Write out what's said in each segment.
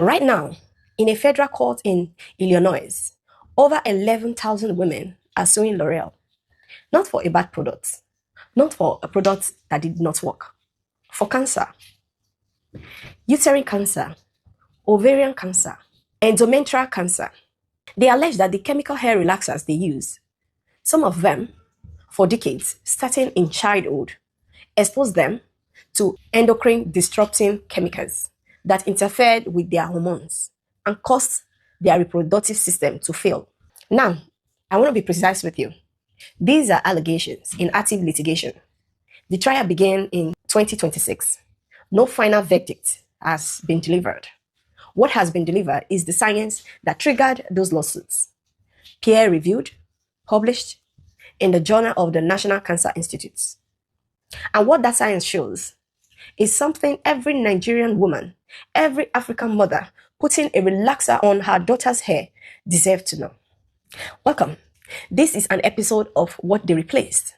Right now, in a federal court in Illinois, over 11,000 women are suing L'Oreal, not for a bad product, not for a product that did not work, for cancer, uterine cancer, ovarian cancer, endometrial cancer. They allege that the chemical hair relaxers they use, some of them for decades, starting in childhood, expose them to endocrine disrupting chemicals that interfered with their hormones and caused their reproductive system to fail. Now, I want to be precise with you. These are allegations in active litigation. The trial began in 2026. No final verdict has been delivered. What has been delivered is the science that triggered those lawsuits, peer-reviewed, published in the Journal of the National Cancer Institute. And what that science shows is something every Nigerian woman, every African mother putting a relaxer on her daughter's hair deserves to know. Welcome. This is an episode of What They Replaced.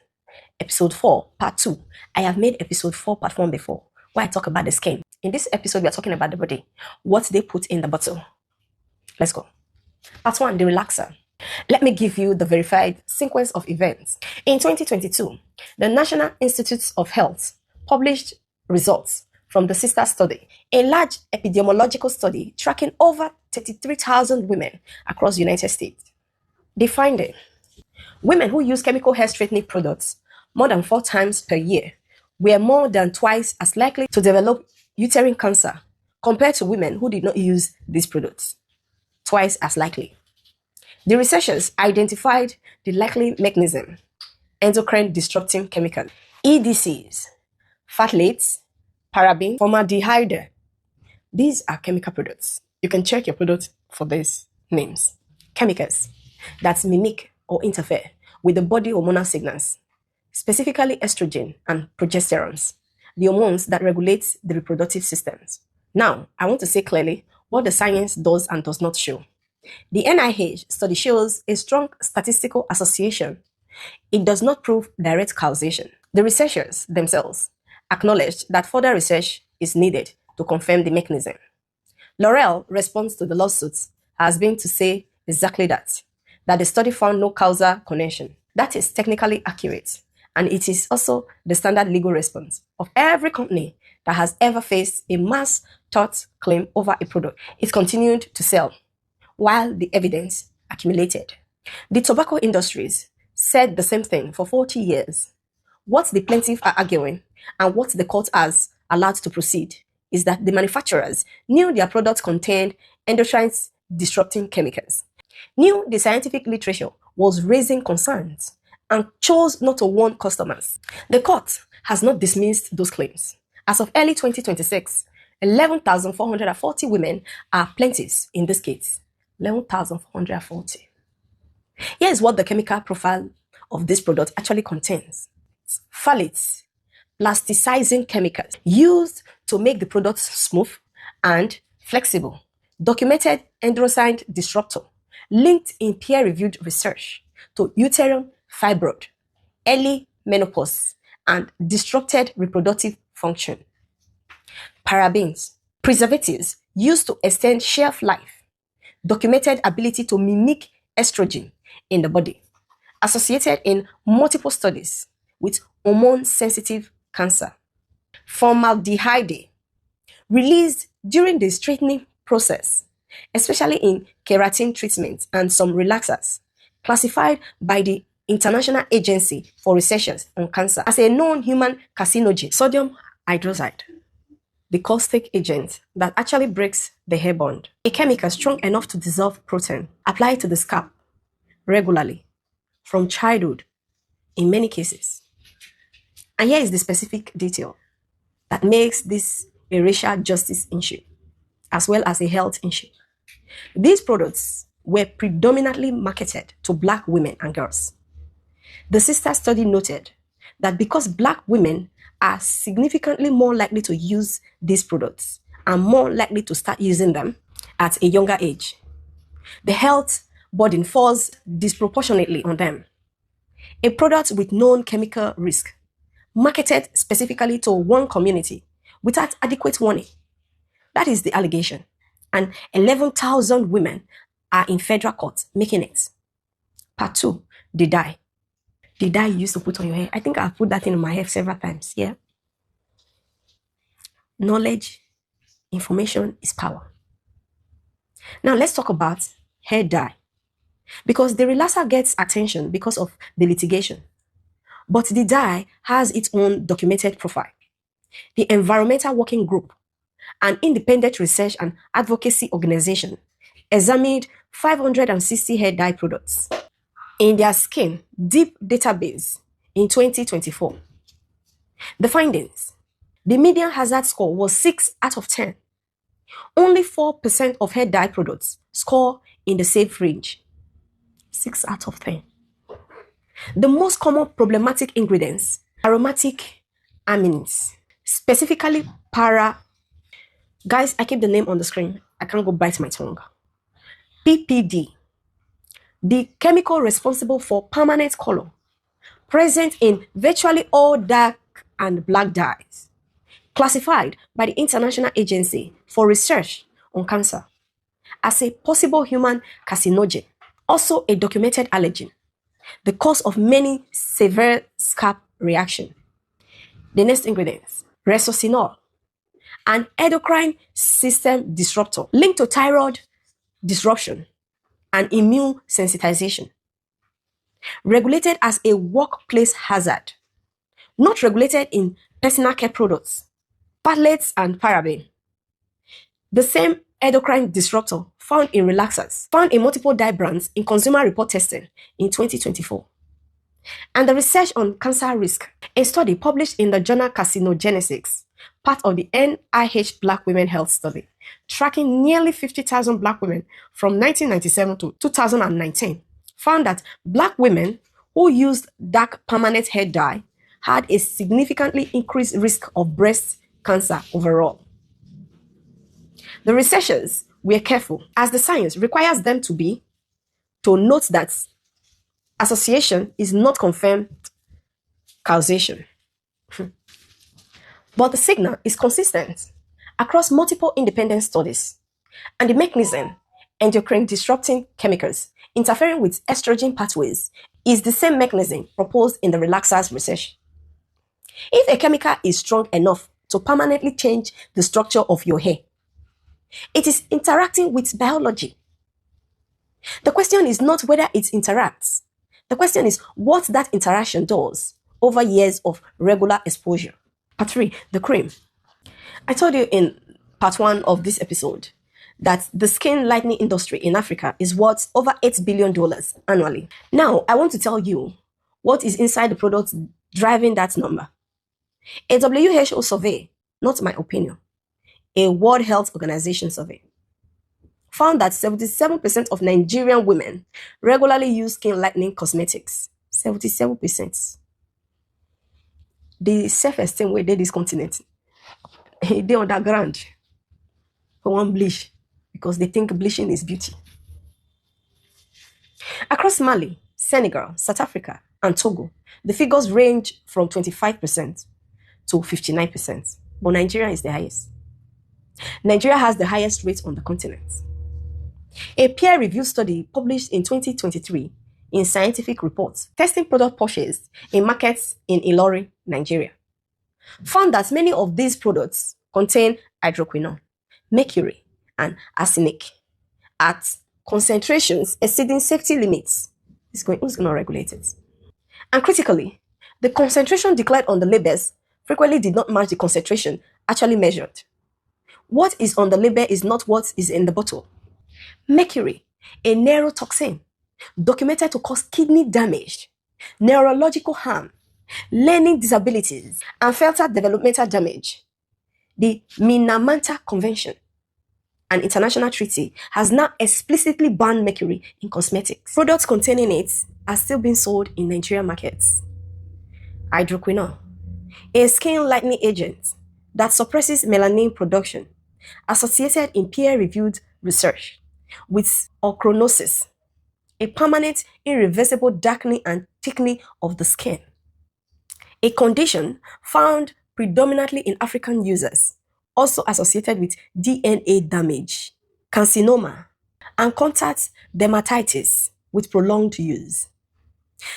Episode 4, Part 2. I have made episode 4, Part 1 before, where I talk about the skin. In this episode, we are talking about the body, what they put in the bottle. Let's go. Part 1, the relaxer. Let me give you the verified sequence of events. In 2022, the National Institutes of Health published results from the sister study, a large epidemiological study tracking over 33,000 women across the United States. The finding: women who use chemical hair straightening products more than 4 times per year were more than twice as likely to develop uterine cancer compared to women who did not use these products. Twice as likely. The researchers identified the likely mechanism: endocrine disrupting chemicals, EDCs, phthalates, parabens, formaldehyde. These are chemical products. You can check your product for these names. Chemicals that mimic or interfere with the body hormonal signals, specifically estrogen and progesterones, the hormones that regulate the reproductive systems. Now, I want to say clearly what the science does and does not show. The NIH study shows a strong statistical association. It does not prove direct causation. The researchers themselves acknowledged that further research is needed to confirm the mechanism. L'Oreal response to the lawsuits has been to say exactly that the study found no causal connection. That is technically accurate, and it is also the standard legal response of every company that has ever faced a mass tort claim over a product it continued to sell while the evidence accumulated. The tobacco industries said the same thing for 40 years. What the plaintiffs are arguing and what the court has allowed to proceed is that the manufacturers knew their products contained endocrine disrupting chemicals, knew the scientific literature was raising concerns, and chose not to warn customers. The court has not dismissed those claims. As of early 2026, 11,440 women are plaintiffs in this case. 11,440. Here's what the chemical profile of this product actually contains. Phthalates, plasticizing chemicals used to make the product smooth and flexible. Documented endocrine disruptor linked in peer-reviewed research to uterine fibroid, early menopause, and disrupted reproductive function. Parabens, preservatives used to extend shelf life. Documented ability to mimic estrogen in the body, associated in multiple studies with hormone-sensitive cancer. Formaldehyde, released during the straightening process, especially in keratin treatment and some relaxers, classified by the International Agency for Research on Cancer as a known human carcinogen. Sodium hydroxide, the caustic agent that actually breaks the hair bond. A chemical strong enough to dissolve protein, applied to the scalp regularly from childhood in many cases. And here is the specific detail that makes this a racial justice issue as well as a health issue. These products were predominantly marketed to Black women and girls. The sister study noted that because Black women are significantly more likely to use these products and more likely to start using them at a younger age, the health burden falls disproportionately on them. A product with known chemical risk, marketed specifically to one community without adequate warning. That is the allegation. and 11,000 women are in federal court making it. Part 2, the dye. The dye you used to put on your hair. I think I've put that in my hair several times. Yeah. Knowledge, information is power. Now let's talk about hair dye. Because the relaxer gets attention because of the litigation. But the dye has its own documented profile. The Environmental Working Group, an independent research and advocacy organization, examined 560 hair dye products in their skin deep database in 2024. The findings: the median hazard score was 6 out of 10. Only 4% of hair dye products score in the safe range. 6 out of 10. The most common problematic ingredients: aromatic amines, specifically guys, I keep the name on the screen. I can't go bite my tongue. PPD, the chemical responsible for permanent color, present in virtually all dark and black dyes, classified by the International Agency for Research on Cancer as a possible human carcinogen, also a documented allergen, the cause of many severe scalp reactions. The next ingredients: resocinol, an endocrine system disruptor linked to thyroid disruption and immune sensitization. Regulated as a workplace hazard, not regulated in personal care products. Phthalates and parabens, the same endocrine disruptor found in relaxers, found in multiple dye brands in consumer report testing in 2024. And the research on cancer risk, a study published in the journal Carcinogenesis, part of the NIH Black Women Health Study, tracking nearly 50,000 Black women from 1997 to 2019, found that Black women who used dark permanent hair dye had a significantly increased risk of breast cancer overall. The researchers were careful, as the science requires them to be, to note that association is not confirmed causation. But the signal is consistent across multiple independent studies, and the mechanism, endocrine disrupting chemicals interfering with estrogen pathways, is the same mechanism proposed in the relaxers research. If a chemical is strong enough to permanently change the structure of your hair, it is interacting with biology. The question is not whether it interacts. The question is what that interaction does over years of regular exposure. Part 3, the cream. I told you in part 1 of this episode that the skin lightening industry in Africa is worth over $8 billion annually. Now, I want to tell you what is inside the products driving that number. A WHO survey, not my opinion, a World Health Organization survey, found that 77% of Nigerian women regularly use skin lightening cosmetics. 77%. The self-esteem where they this continent, they underground for one bleach because they think bleaching is beauty. Across Mali, Senegal, South Africa, and Togo, the figures range from 25% to 59%, but Nigeria is the highest. Nigeria has the highest rate on the continent. A peer-reviewed study published in 2023 in Scientific Reports, testing product purchased in markets in Ilorin, Nigeria, found that many of these products contain hydroquinone, mercury, and arsenic at concentrations exceeding safety limits. Who's going to regulate it? And critically, the concentration declared on the labels frequently did not match the concentration actually measured. What is on the label is not what is in the bottle. Mercury, a neurotoxin, documented to cause kidney damage, neurological harm, learning disabilities, and further developmental damage. The Minamata Convention, an international treaty, has now explicitly banned mercury in cosmetics. Products containing it are still being sold in Nigerian markets. Hydroquinone, a skin lightening agent that suppresses melanin production, associated in peer-reviewed research with ochronosis, a permanent, irreversible darkening and thickening of the skin, a condition found predominantly in African users, also associated with DNA damage, carcinoma, and contact dermatitis with prolonged use.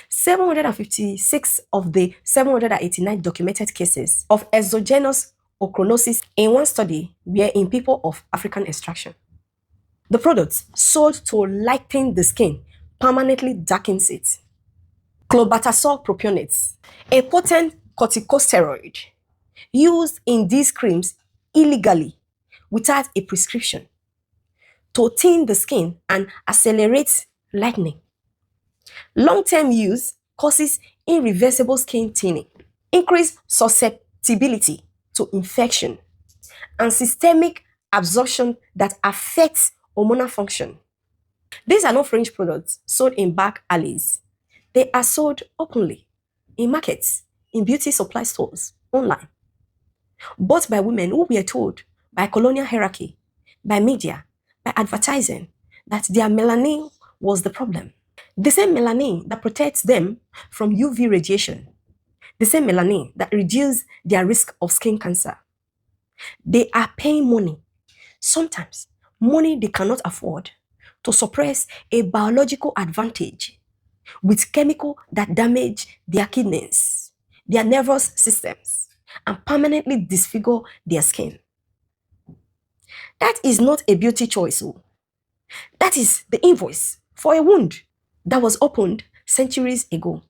756 of the 789 documented cases of exogenous ochronosis in one study were in people of African extraction. The products sold to lighten the skin permanently darkens it. Clobetasol propionate, a potent corticosteroid used in these creams illegally without a prescription to thin the skin and accelerate lightening. Long-term use causes irreversible skin thinning, increased susceptibility to infection, and systemic absorption that affects hormonal function. These are not fringe products sold in back alleys. They are sold openly in markets, in beauty supply stores, online. Bought by women who were told by colonial hierarchy, by media, by advertising that their melanin was the problem. The same melanin that protects them from UV radiation. The same melanin that reduces their risk of skin cancer. They are paying money, sometimes money they cannot afford, to suppress a biological advantage with chemical that damage their kidneys, their nervous systems, and permanently disfigure their skin. That is not a beauty choice. That is the invoice for a wound that was opened centuries ago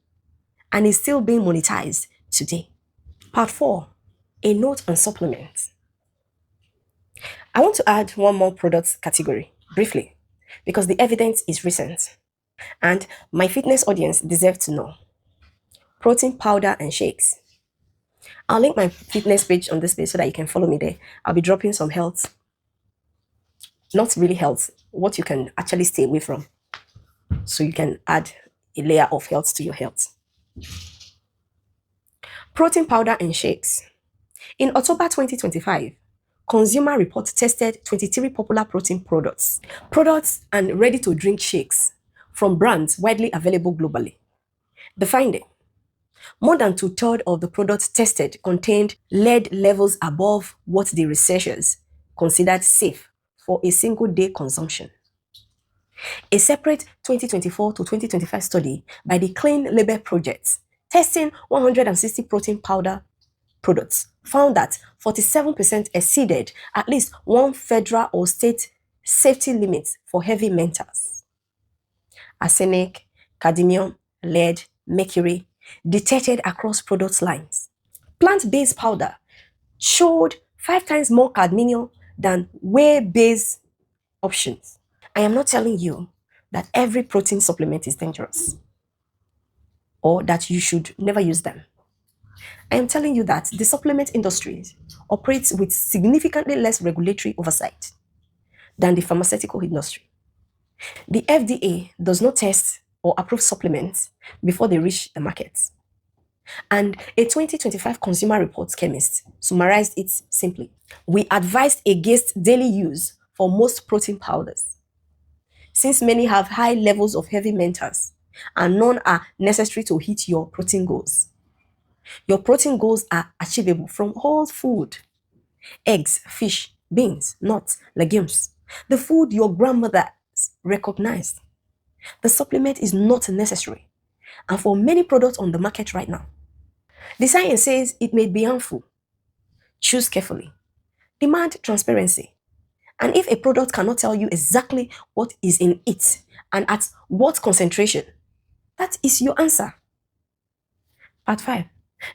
and is still being monetized today. Part 4, a note on supplements. I want to add one more product category briefly because the evidence is recent and my fitness audience deserves to know. Protein powder and shakes. I'll link my fitness page on this page so that you can follow me there. I'll be dropping some health, not really health, what you can actually stay away from, so you can add a layer of health to your health. Protein powder and shakes. In October 2025, Consumer Report tested 23 popular protein products and ready-to-drink shakes from brands widely available globally. The finding: more than 2/3 of the products tested contained lead levels above what the researchers considered safe for a single-day consumption. A separate 2024 to 2025 study by the Clean Label Project testing 160 protein powder products found that 47% exceeded at least one federal or state safety limit for heavy metals. Arsenic, cadmium, lead, mercury detected across product lines. Plant-based powder showed 5 times more cadmium than whey-based options. I am not telling you that every protein supplement is dangerous or that you should never use them. I am telling you that the supplement industry operates with significantly less regulatory oversight than the pharmaceutical industry. The FDA does not test or approve supplements before they reach the market. And a 2025 Consumer Reports chemist summarized it simply: we advised against daily use for most protein powders, since many have high levels of heavy metals and none are necessary to hit your protein goals. Your protein goals are achievable from whole food: eggs, fish, beans, nuts, legumes, the food your grandmothers recognized. The supplement is not necessary, and for many products on the market right now, the science says it may be harmful. Choose carefully. Demand transparency. And if a product cannot tell you exactly what is in it and at what concentration, that is your answer. Part 5,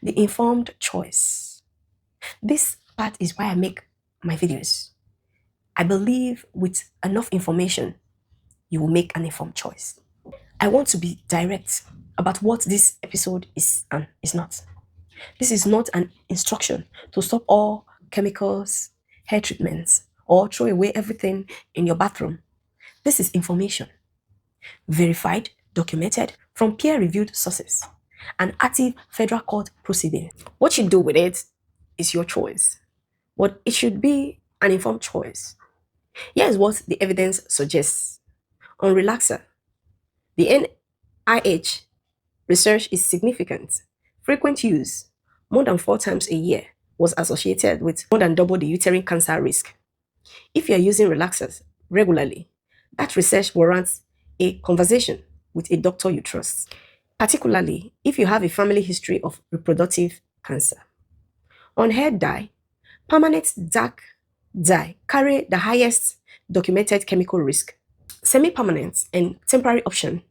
the informed choice. This part is why I make my videos. I believe with enough information, you will make an informed choice. I want to be direct about what this episode is and is not. This is not an instruction to stop all chemicals, hair treatments, or throw away everything in your bathroom. This is information, verified, documented from peer-reviewed sources, and active federal court proceedings. What you do with it is your choice, but it should be an informed choice. Here is what the evidence suggests. On relaxer, the NIH research is significant. Frequent use, more than 4 times a year, was associated with more than double the uterine cancer risk. If you are using relaxers, regularly, that research warrants a conversation with a doctor you trust, particularly if you have a family history of reproductive cancer. On hair dye, permanent dark dye carry the highest documented chemical risk. Semi-permanent and temporary option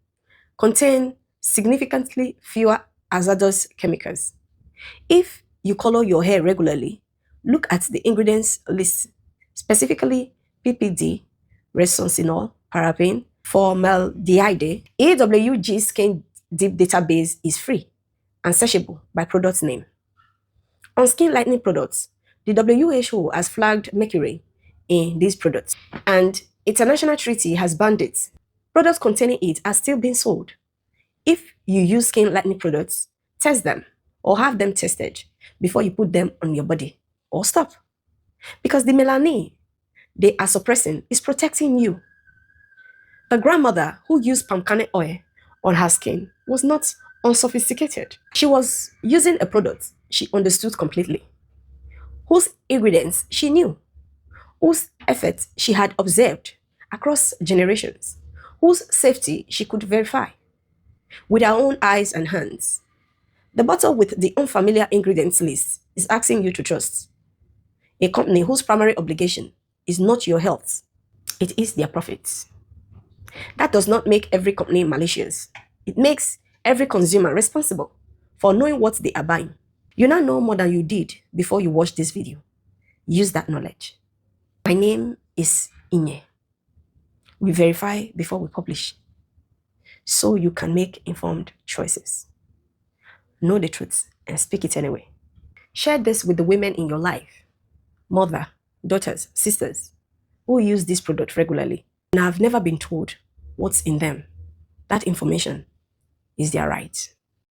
contain significantly fewer hazardous chemicals. If you color your hair regularly, look at the ingredients list, specifically PPD, resonsinol, paraben, formaldehyde. AWG Skin Deep database is free and searchable by product name. On skin lightening products, the WHO has flagged mercury in these products, and international treaty has banned it. Products containing it are still being sold. If you use skin lightening products, test them or have them tested before you put them on your body, or stop. Because the melanin they are suppressing is protecting you. The grandmother who used palm kernel oil on her skin was not unsophisticated. She was using a product she understood completely, whose ingredients she knew, whose effects she had observed across generations, whose safety she could verify with her own eyes and hands. The bottle with the unfamiliar ingredients list is asking you to trust a company whose primary obligation is not your health, it is their profits. That does not make every company malicious. It makes every consumer responsible for knowing what they are buying. You now know more than you did before you watched this video. Use that knowledge. My name is Inye. We verify before we publish, so you can make informed choices. Know the truth and speak it anyway. Share this with the women in your life, mother, daughters, sisters, who use this product regularly and have never been told what's in them. That information is their right.